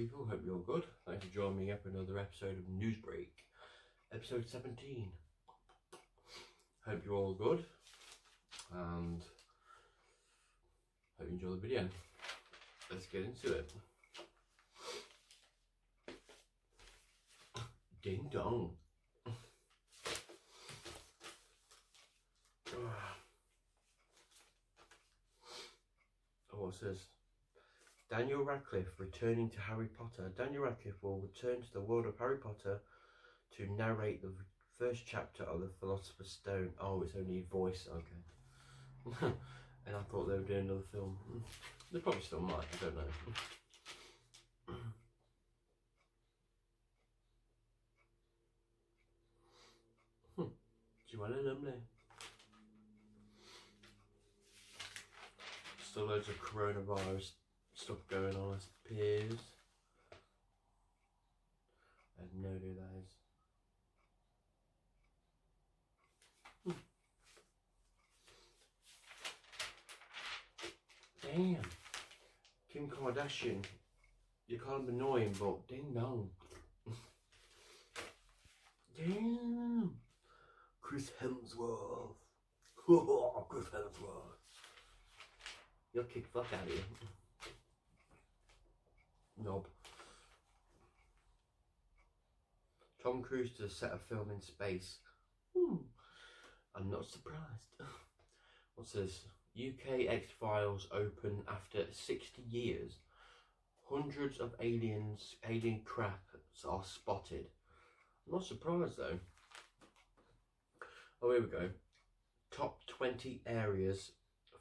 people, hope you're good. Thanks for joining me up for another episode of Newsbreak, episode 17. Hope you're all good and hope you enjoy the video. Let's get into it. Ding dong. Oh, it says Daniel Radcliffe returning to Harry Potter. Daniel Radcliffe will return to the world of Harry Potter to narrate the first chapter of the Philosopher's Stone. Oh, it's only a voice, okay. And I thought they were doing another film. They probably still might, I don't know. Do you want a lumley? Still loads of coronavirus stuff going on, it appears. I have no idea who that is. Damn. Kim Kardashian. You're kind of annoying, but ding dong. Damn. Chris Hemsworth. Chris Hemsworth. You'll kick fuck out of you. Knob. Tom Cruise to set a film in space. I'm not surprised. What's this? UK X-Files open after 60 years. Hundreds of alien crafts are spotted. I'm not surprised though. Oh, here we go. Top 20 areas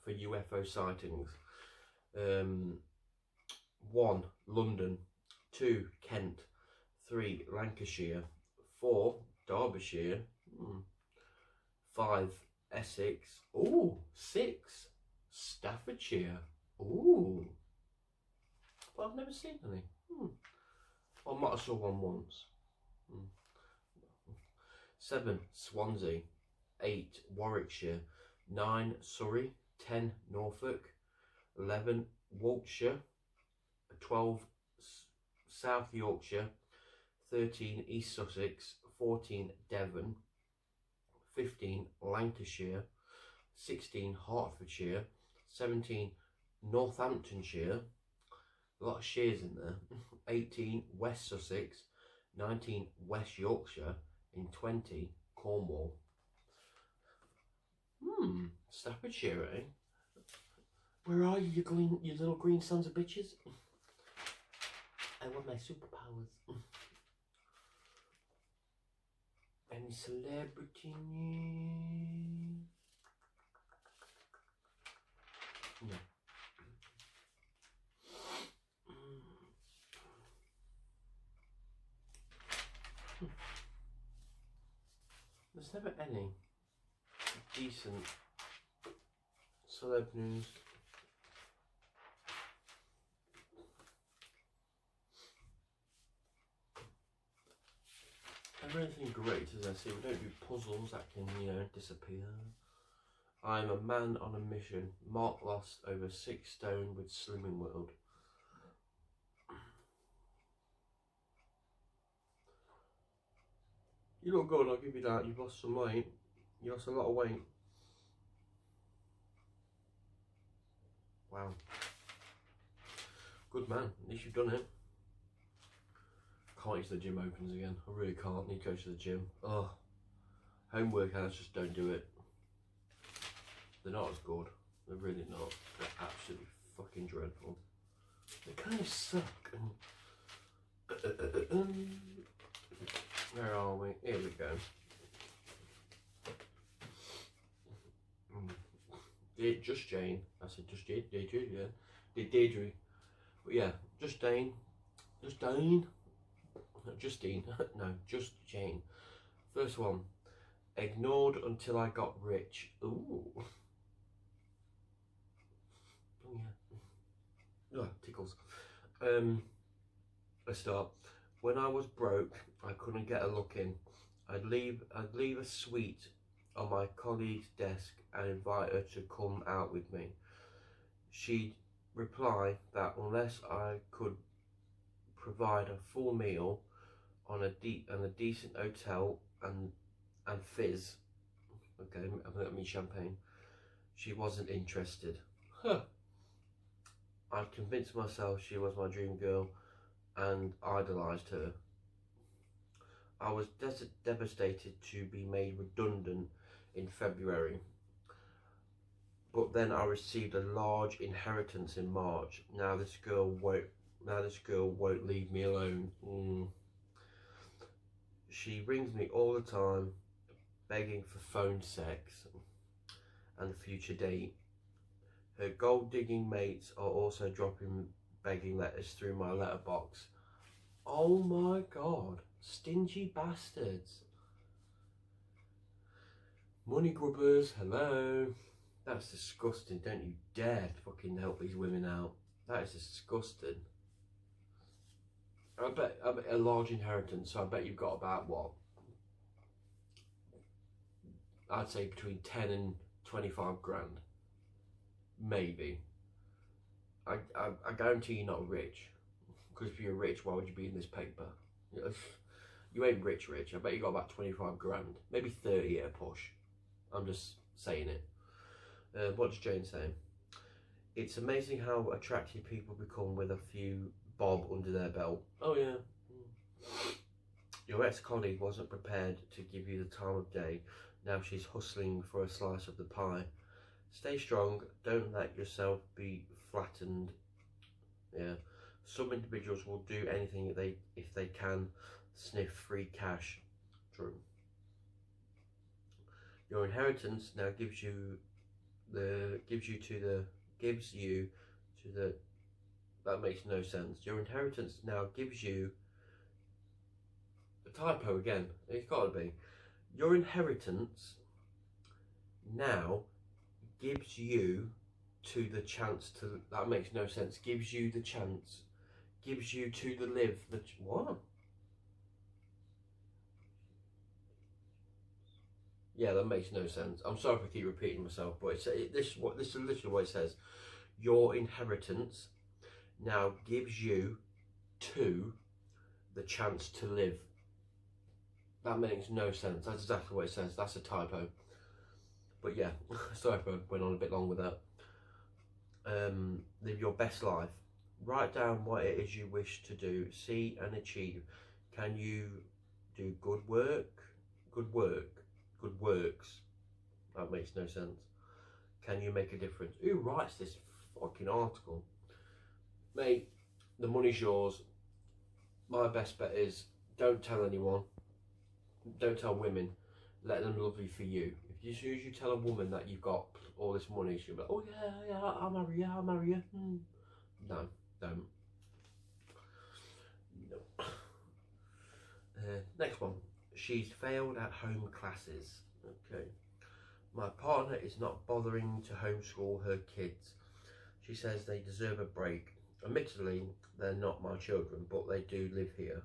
for UFO sightings. 1. London. 2. Kent. 3. Lancashire. 4. Derbyshire. 5. Essex. Ooh, 6. Staffordshire. Ooh. But I've never seen any. I might have saw one once. 7. Swansea. 8. Warwickshire. 9. Surrey. 10. Norfolk. 11. Wiltshire. 12. South Yorkshire. 13. East Sussex. 14. Devon. 15. Lancashire. 16. Hertfordshire. 17. Northamptonshire. A lot of shares in there. 18. West Sussex. 19. West Yorkshire. And 20. Cornwall. Staffordshire, eh? Where are you, you little green sons of bitches? I want my superpowers. Any celebrity news? No. There's never any decent celeb news. Everything great, as I say, we don't do puzzles that can, disappear. I'm a man on a mission. Mark lost over 6 stone with Slimming World. You look good, I'll give you that. You've lost some weight. You lost a lot of weight. Wow. Good man, at least you've done it. Can't wait till the gym opens again. I really can't. Need to go to the gym. Oh, home workouts just don't do it. They're not as good. They're really not. They're absolutely fucking dreadful. They kind of suck. Where are we? Here we go. Just Jane. I said just Jane. Deirdre, yeah. Deirdre. But yeah, just Dane. Just Dane. Justine. No, just Jane. First one. Ignored until I got rich. Ooh. Oh yeah. Oh, tickles. Let's start. When I was broke, I couldn't get a look in. I'd leave a sweet on my colleague's desk and invite her to come out with me. She'd reply that unless I could provide a full meal on a decent hotel and fizz. Okay, I mean champagne. She wasn't interested. Huh. I convinced myself she was my dream girl and idolised her. I was devastated to be made redundant in February, but then I received a large inheritance in March. Now this girl won't leave me alone. She rings me all the time, begging for phone sex and a future date. Her gold digging mates are also dropping begging letters through my letterbox. Oh my god, stingy bastards. Money grubbers, hello. That's disgusting. Don't you dare fucking help these women out. That is disgusting. I bet a large inheritance, so I bet you've got about what? I'd say between 10 and 25 grand. Maybe. I guarantee you're not rich. Because if you're rich, why would you be in this paper? You ain't rich. I bet you got about 25 grand. Maybe 30 at a push. I'm just saying it. What does Jane say? It's amazing how attractive people become with a few bob under their belt. Oh yeah. Your ex-colleague wasn't prepared to give you the time of day. Now she's hustling for a slice of the pie. Stay strong. Don't let yourself be flattened. Yeah. Some individuals will do anything if they can sniff free cash. True. Your inheritance now gives you that makes no sense. Your inheritance now gives you a typo again. It's got to be. Your inheritance now gives you to the chance to. That makes no sense. Gives you the chance. Gives you to the live. What? Yeah, that makes no sense. I'm sorry if I keep repeating myself, but this is literally what it says. Your inheritance now gives you to the chance to live. That makes no sense. That's exactly what it says. That's a typo. But yeah, sorry if I went on a bit long with that. Live your best life. Write down what it is you wish to do, see and achieve. Can you do good work? Good works. That makes no sense. Can you make a difference? Who writes this fucking article? Mate, the money's yours. My best bet is don't tell anyone. Don't tell women. Let them love you for you. As soon as you tell a woman that you've got all this money, she'll be like, oh yeah, I'll marry you. No, don't. No. Next one. She's failed at home classes. Okay. My partner is not bothering to homeschool her kids. She says they deserve a break. Admittedly, they're not my children, but they do live here.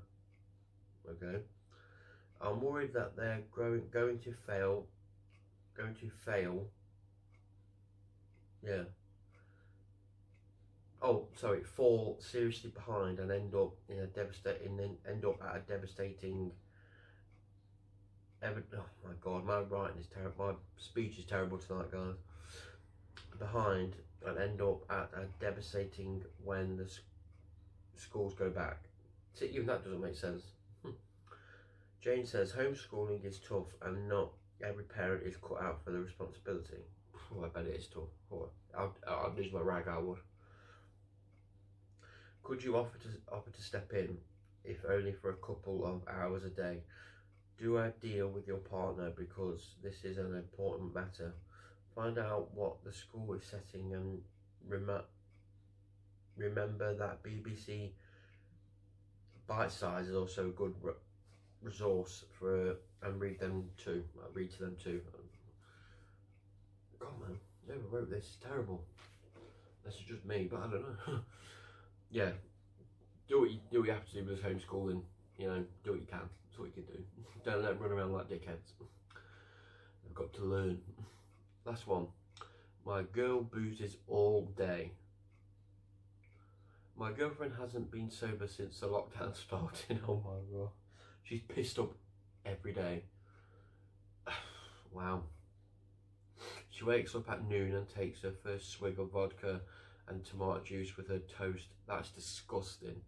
Okay. I'm worried that they're going to fail. Yeah. Oh, sorry. Fall seriously behind and end up at a devastating. Oh my god, my writing is terrible. My speech is terrible tonight, guys. Behind and end up at a devastating when the schools go back. See, even that doesn't make sense. Jane says homeschooling is tough and not every parent is cut out for the responsibility. Oh, I bet it is tough. Oh, I'd lose my rag, I would. Could you offer to step in, if only for a couple of hours a day? Do a deal with your partner because this is an important matter. Find out what the school is setting and remember that BBC Bite Size is also a good resource and read to them too. God man, whoever wrote this is terrible. This is just me, but I don't know. Yeah, do what you have to do with homeschooling. You know, do what you can. That's what you can do. Don't let them run around like dickheads. They've got to learn. Last one. My girl boozes all day. My girlfriend hasn't been sober since the lockdown started. Oh my god. She's pissed up every day. Wow. She wakes up at noon and takes her first swig of vodka and tomato juice with her toast. That's disgusting.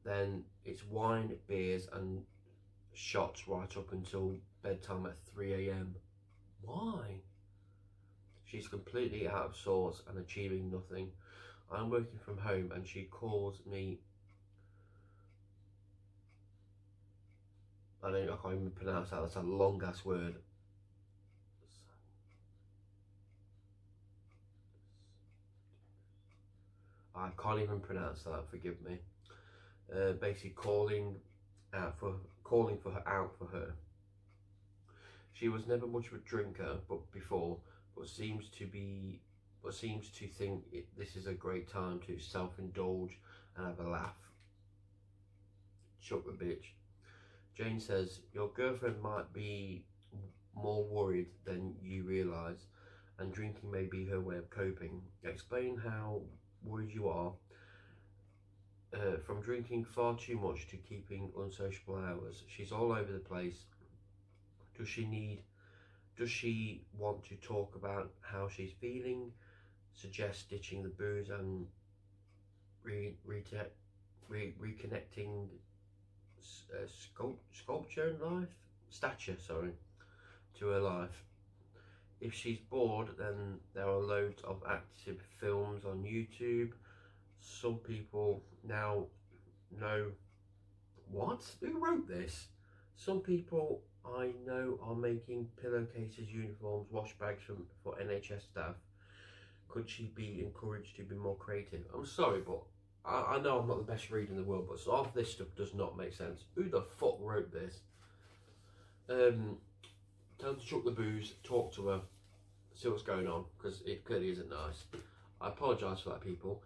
Then it's wine, beers and shots right up until bedtime at 3 AM. Why? She's completely out of sorts and achieving nothing. I'm working from home and she calls me, I can't even pronounce that, that's a long ass word. I can't even pronounce that, forgive me. Basically calling for her out for her. She was never much of a drinker, but seems to think this is a great time to self-indulge and have a laugh. Shut the bitch. Jane says, your girlfriend might be more worried than you realise, and drinking may be her way of coping. Explain how worried you are. From drinking far too much to keeping unsociable hours. She's all over the place. Does she want to talk about how she's feeling? Suggest ditching the booze and reconnecting stature to her life. If she's bored, then there are loads of active films on YouTube. Some people now know what? Who wrote this? Some people I know are making pillowcases, uniforms, wash bags for NHS staff. Could she be encouraged to be more creative? I'm sorry, but I know I'm not the best reader in the world, but half this stuff does not make sense. Who the fuck wrote this? Tell her to chuck the booze, talk to her, see what's going on, because it clearly isn't nice. I apologise for that, people.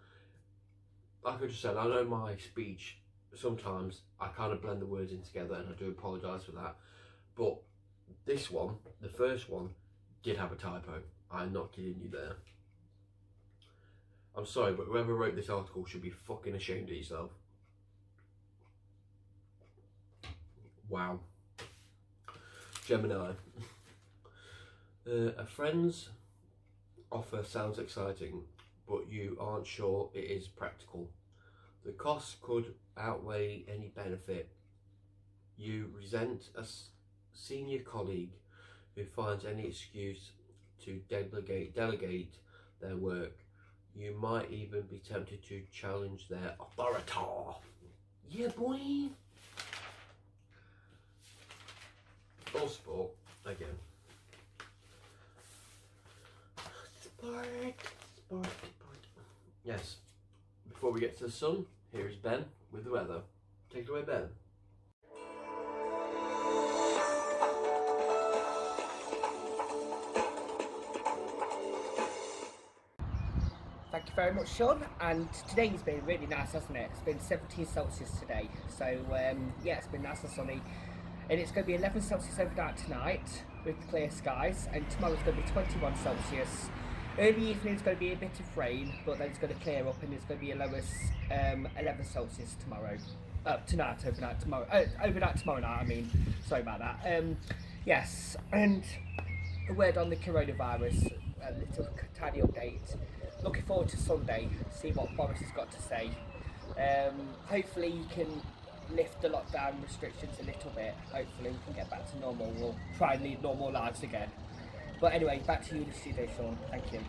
Like I just said, I know my speech, sometimes I kind of blend the words in together, and I do apologise for that. But this one, the first one, did have a typo. I'm not kidding you there. I'm sorry, but whoever wrote this article should be fucking ashamed of yourself. Wow. Gemini. A friend's offer sounds exciting, but you aren't sure it is practical. The costs could outweigh any benefit. You resent a senior colleague who finds any excuse to delegate their work. You might even be tempted to challenge their authority. Yeah, boy. Full sport again. Sport. Yes. Before we get to the sun, here is Ben with the weather. Take it away, Ben. Thank you very much, Sean. And today's been really nice, hasn't it? It's been 17 Celsius today. So, yeah, it's been nice and sunny. And it's going to be 11 Celsius overnight tonight with clear skies. And tomorrow's going to be 21 Celsius. Early evening is going to be a bit of rain, but then it's going to clear up and it's going to be a lowest 11 Celsius tomorrow. Overnight tomorrow night, I mean. Sorry about that. Yes, and a word on the coronavirus, a little tiny update. Looking forward to Sunday, see what Boris has got to say. Hopefully he can lift the lockdown restrictions a little bit. Hopefully we can get back to normal. We'll try and lead normal lives again. But anyway, back to you in the studio, Sean. Thank you.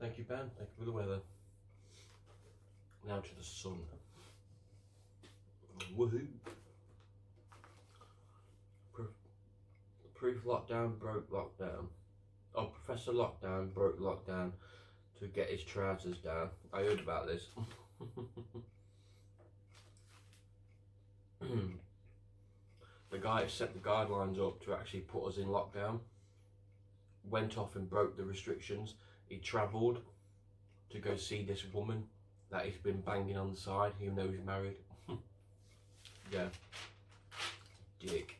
Thank you, Ben. Thank you for the weather. Now to the sun. Woohoo! Proof lockdown broke lockdown. Oh, Professor Lockdown broke lockdown to get his trousers down. I heard about this. The guy who set the guidelines up to actually put us in lockdown went off and broke the restrictions. He travelled to go see this woman that he's been banging on the side, even though he's married. Yeah. Dick.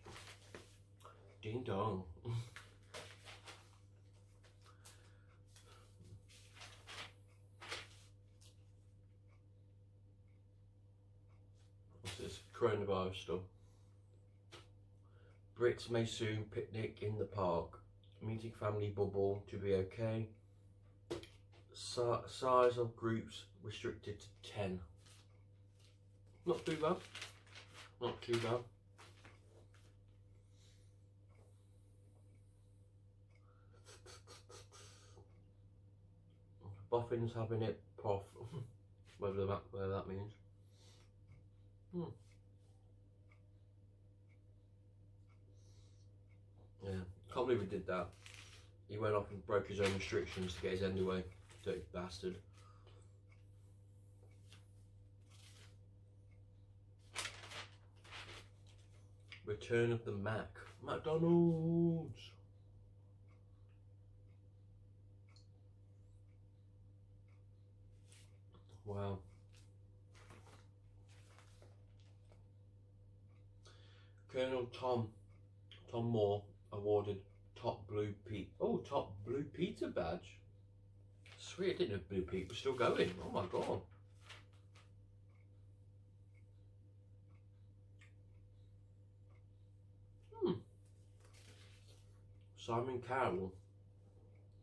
Ding dong. What's this? Coronavirus stuff. Brits may soon picnic in the park. Meeting family bubble to be okay. Size of groups restricted to 10. Not too bad. Not too bad. Boffin's having it, prof. whether that means. Yeah, can't believe he did that. He went off and broke his own restrictions to get his end away. Dirty bastard. Return of the Mac. McDonald's. Wow. Colonel Tom Moore awarded top blue Peter badge. Sweet, I didn't know Blue Pete was still going. Oh my god. Simon Cowell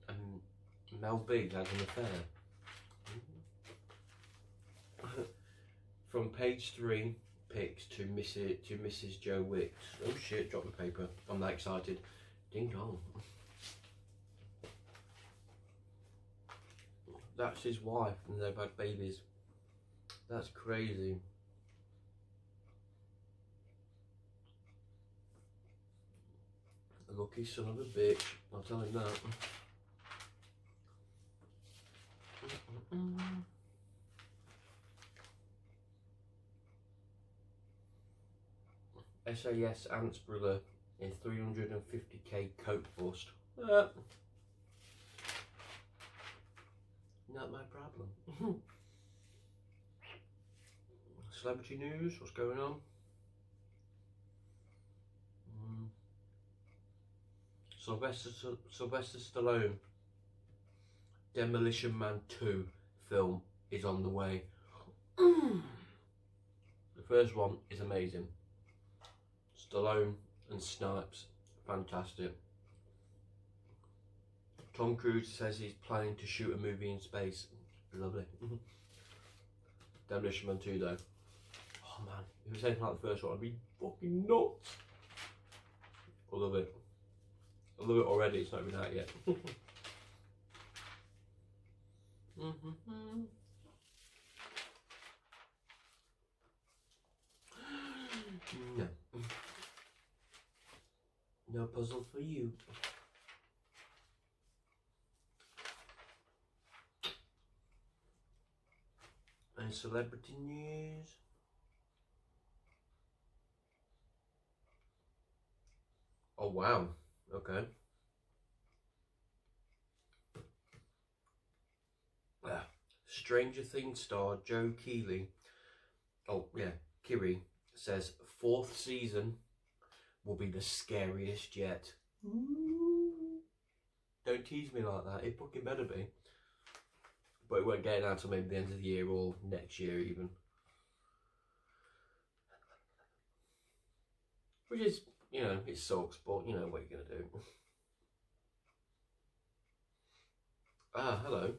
and Mel B had an affair. From page 3 pics to Mrs. Joe Wicks. Oh shit, drop the paper. I'm that excited. Ding dong. That's his wife and they've had babies. That's crazy. A lucky son of a bitch, I'll tell him that. SAS Ant's brother in 350k coke bust. Not my problem. Celebrity news, what's going on? Sylvester Stallone Demolition Man 2 film is on the way. The first one is amazing. Stallone and Snipes, fantastic. Tom Cruise says he's planning to shoot a movie in space. Lovely. Demolition Man 2 though. Oh man, if it was anything like the first one, I'd be fucking nuts. I love it. I love it already, it's not even out yet. No. No puzzle for you. And celebrity news. Oh wow, okay. Stranger Things star Joe Keery, Kiri says 4th season will be the scariest yet. Don't tease me like that, it fucking better be. But it won't get out until maybe the end of the year or next year even. Which is, you know, it sucks, but you know what you're gonna do. Hello.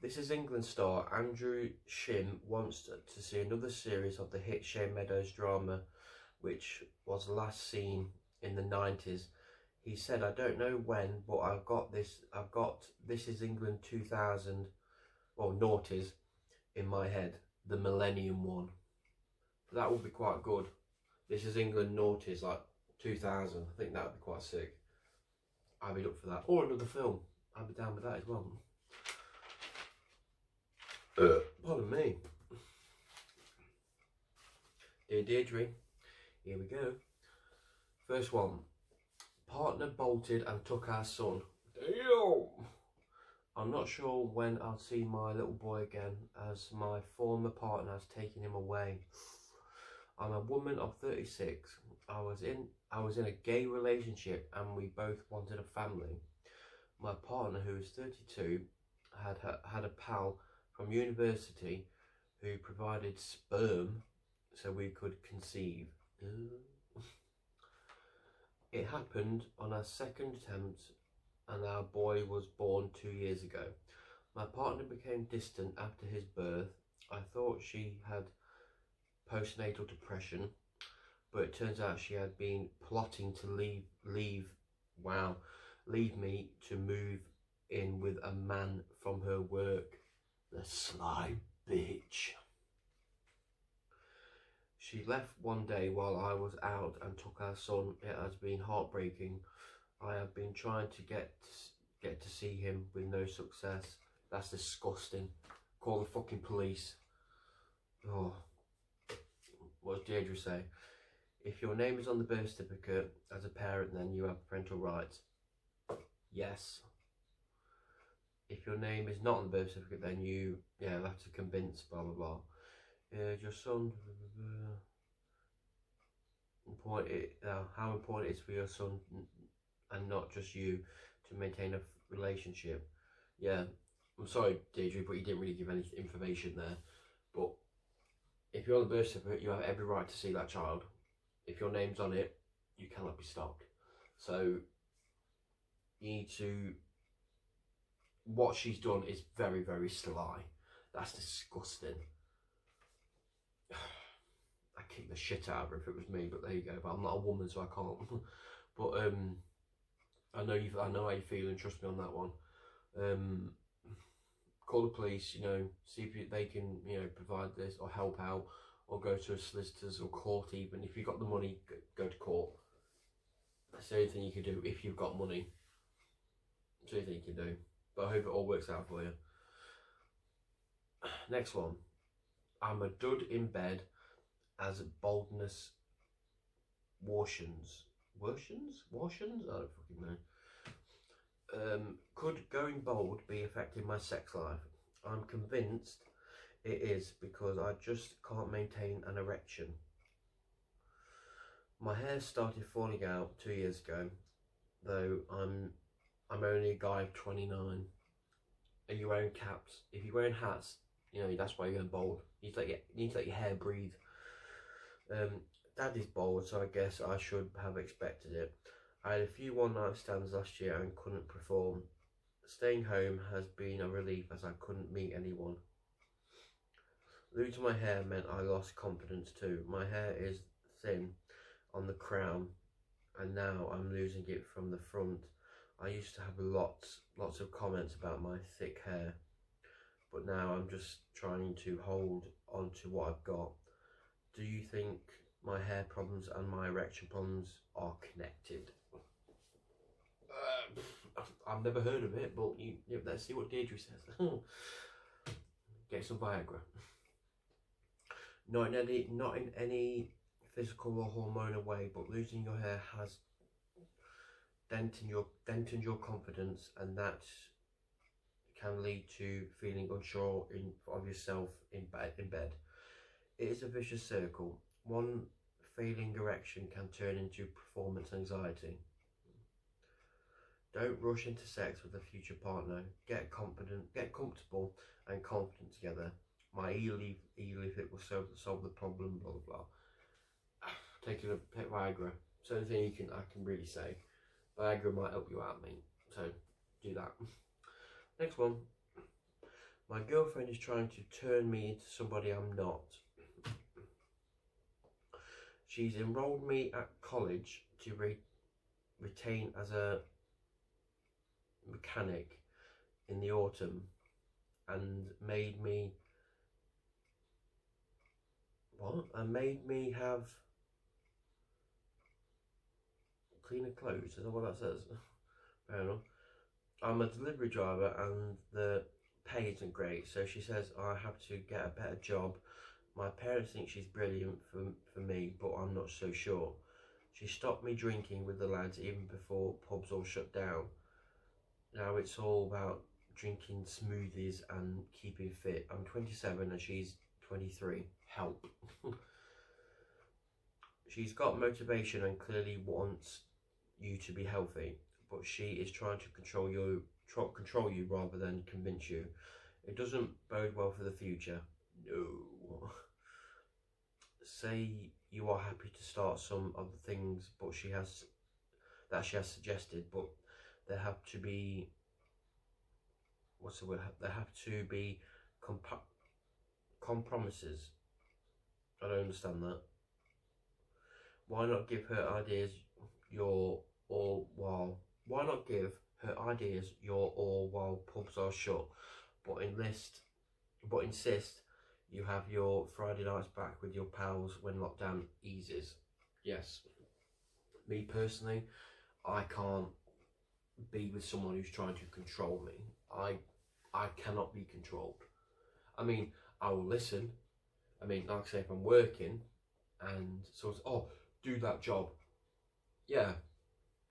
This is England star Andrew Shim wants to see another series of the hit Shane Meadows drama, which was last seen in the 90s. He said, I don't know when, but I've got This Is England 2000, or noughties, in my head, the Millennium one. That would be quite good. This Is England noughties, like 2000, I think that would be quite sick. I'd be up for that. Or another film, I'd be down with that as well. Pardon me. Dear Deirdre, here we go. First one. Partner bolted and took our son. Damn! I'm not sure when I'll see my little boy again, as my former partner has taken him away. I'm a woman of 36. I was in a gay relationship and we both wanted a family. My partner, who is 32, had a pal from university who provided sperm so we could conceive. It happened on our second attempt and our boy was born 2 years ago. My partner became distant after his birth. I thought she had postnatal depression, but it turns out she had been plotting to leave me to move in with a man from her work. The sly bitch. She left one day while I was out and took our son. It has been heartbreaking. I have been trying to get to see him with no success. That's disgusting. Call the fucking police. Oh. What does Deirdre say? If your name is on the birth certificate as a parent, then you have parental rights. Yes. If your name is not on the birth certificate, then you have to convince blah blah blah. Your son. How important it is for your son and not just you to maintain a relationship. Yeah, I'm sorry, Deirdre, but you didn't really give any information there. But if you're on the birth certificate, you have every right to see that child. If your name's on it, you cannot be stopped. So you need to. What she's done is very, very sly. That's disgusting. I'd kick the shit out of her if it was me, but there you go. But I'm not a woman, so I can't. But I know how you're feeling. Trust me on that one. Call the police. See if they can provide this or help out, or go to a solicitor's or court. Even if you've got the money, go to court. That's the only thing you can do if you've got money. That's the only thing you can do. But I hope it all works out for you. Next one. I'm a dud in bed as boldness worsens. Worsens? I don't fucking know. Could going bold be affecting my sex life? I'm convinced it is because I just can't maintain an erection. My hair started falling out 2 years ago, though I'm only a guy of 29. Are you wearing caps? If you're wearing hats, that's why you're going bald. You need to let your hair breathe. Dad is bald, so I guess I should have expected it. I had a few one-night stands last year and couldn't perform. Staying home has been a relief as I couldn't meet anyone. Losing my hair meant I lost confidence too. My hair is thin on the crown and now I'm losing it from the front. I used to have lots of comments about my thick hair, but now I'm just trying to hold on to what I've got. Do you think my hair problems and my erection problems are connected? I've never heard of it, but let's see what Deirdre says. Get some Viagra. Not in any physical or hormonal way, but losing your hair has dented your confidence, and that can lead to feeling unsure of yourself in bed. It is a vicious circle. One failing erection can turn into performance anxiety. Don't rush into sex with a future partner. Get comfortable and confident together. My e-leaf it will solve the problem. Blah blah blah. Taking a Viagra. So the thing I can really say, Viagra might help you out, mate. So do that. Next one. My girlfriend is trying to turn me into somebody I'm not. She's enrolled me at college to retain as a mechanic in the autumn and made me have cleaner clothes. Is that what that says? Fair enough. I'm a delivery driver and the pay isn't great, so she says I have to get a better job. My parents think she's brilliant for me, but I'm not so sure. She stopped me drinking with the lads even before pubs all shut down. Now it's all about drinking smoothies and keeping fit. I'm 27 and she's 23. Help. she's got motivation and clearly wants you to be healthy, but she is trying to control you rather than convince you. It doesn't bode well for the future. No. Say you are happy to start some of the things she has suggested, but there have to be there have to be compromises. I don't understand that. Why not give her ideas why not give her ideas your all while pubs are shut, but insist you have your Friday nights back with your pals when lockdown eases? Yes. Me personally, I can't be with someone who's trying to control me. I cannot be controlled. I mean, I will listen. I mean, like I say, if I'm working and someone's, oh, do that job. Yeah,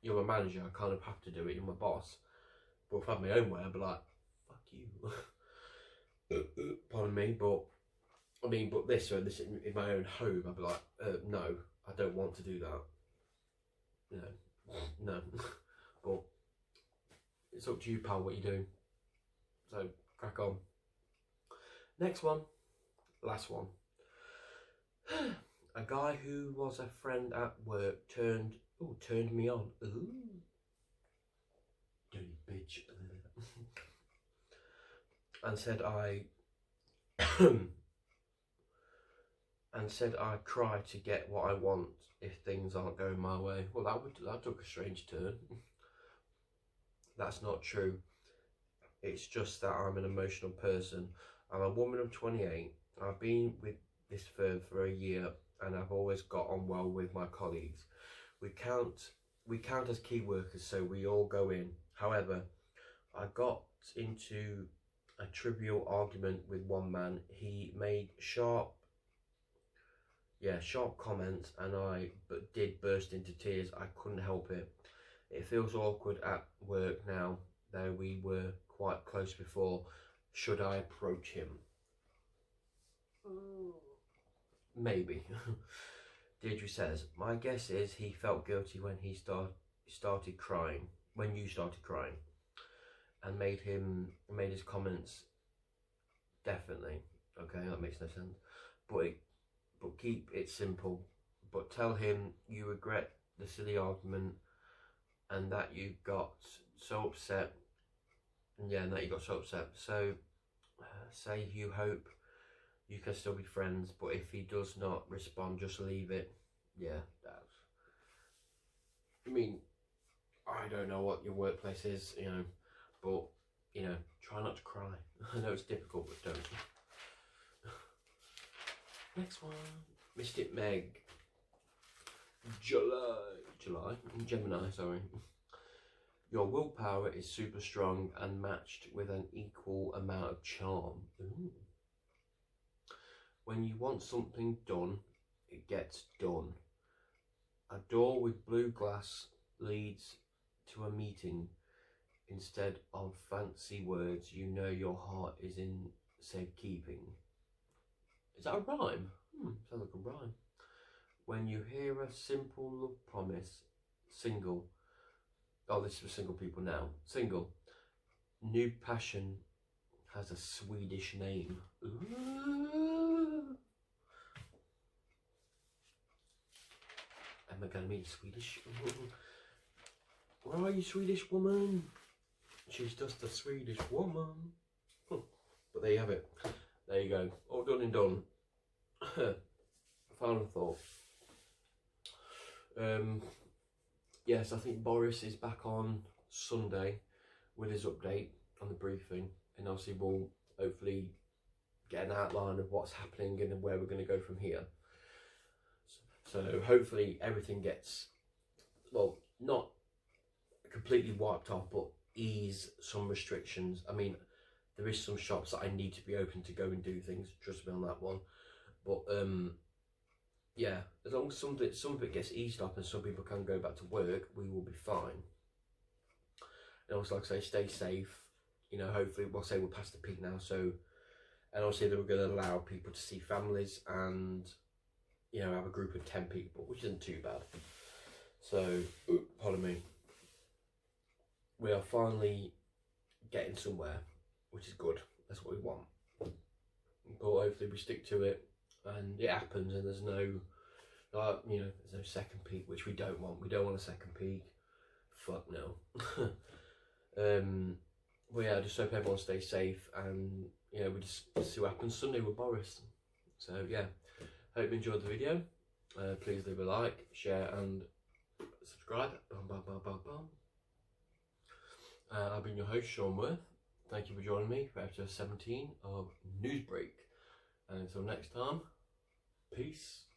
you're a manager, I kind of have to do it, you're my boss. But if I had my own way, I'd be like, fuck you. Pardon me, but I mean, but this in my own home, I'd be like, no, I don't want to do that. No. But it's up to you, pal, what you do. So, crack on. Next one. Last one. A guy who was a friend at work turned me on. Ooh. Dirty bitch. And said I cry to get what I want if things aren't going my way. Well, that took a strange turn. That's not true. It's just that I'm an emotional person. I'm a woman of 28. I've been with this firm for a year and I've always got on well with my colleagues. We count as key workers, so we all go in. However, I got into a trivial argument with one man. He made sharp comments and I did burst into tears. I couldn't help it. It feels awkward at work now, though we were quite close before. Should I approach him? Maybe. Deirdre says, my guess is he felt guilty when he started crying, when you started crying, and made his comments. Definitely. Okay, that makes no sense. But keep it simple. But tell him you regret the silly argument and that you got so upset. So say you hope you can still be friends, but if he does not respond, just leave it. Yeah, I mean, I don't know what your workplace is, but, try not to cry. I know it's difficult, but don't. Next one. Mystic Meg. Gemini, sorry. Your willpower is super strong and matched with an equal amount of charm. Ooh. When you want something done, it gets done. A door with blue glass leads to a meeting. Instead of fancy words, you know your heart is in safekeeping. Is that a rhyme? Sounds like a rhyme. When you hear a simple love promise, single. Oh, this is for single people now. Single. New passion has a Swedish name. Ooh. Am I gonna meet Swedish? Where are you, Swedish woman? She's just a Swedish woman. But there you have it. There you go. All done and done. Final thought. Yes, I think Boris is back on Sunday with his update on the briefing, and obviously we'll hopefully get an outline of what's happening and where we're going to go from here. So hopefully everything gets, well, not completely wiped off, but ease some restrictions. I mean, there is some shops that I need to be open to go and do things, trust me on that one. But yeah, as long as some of it gets eased up and some people can go back to work, we will be fine. And also, like I say, stay safe. Hopefully, we'll say we're past the peak now. So, and obviously, they were going to allow people to see families and you know, have a group of 10 people, which isn't too bad. So, pardon me. We are finally getting somewhere, which is good. That's what we want. But hopefully we stick to it, and it happens, and there's no, you know, there's no second peak, which we don't want. We don't want a second peak. Fuck no. But yeah, I just hope everyone stays safe, and you know, we just see what happens Sunday with Boris. So yeah, hope you enjoyed the video. Please leave a like, share, and subscribe. Bum, bum, bum, bum, bum. I've been your host, Sean Worth. Thank you for joining me for episode 17 of Newsbreak. And until next time, peace.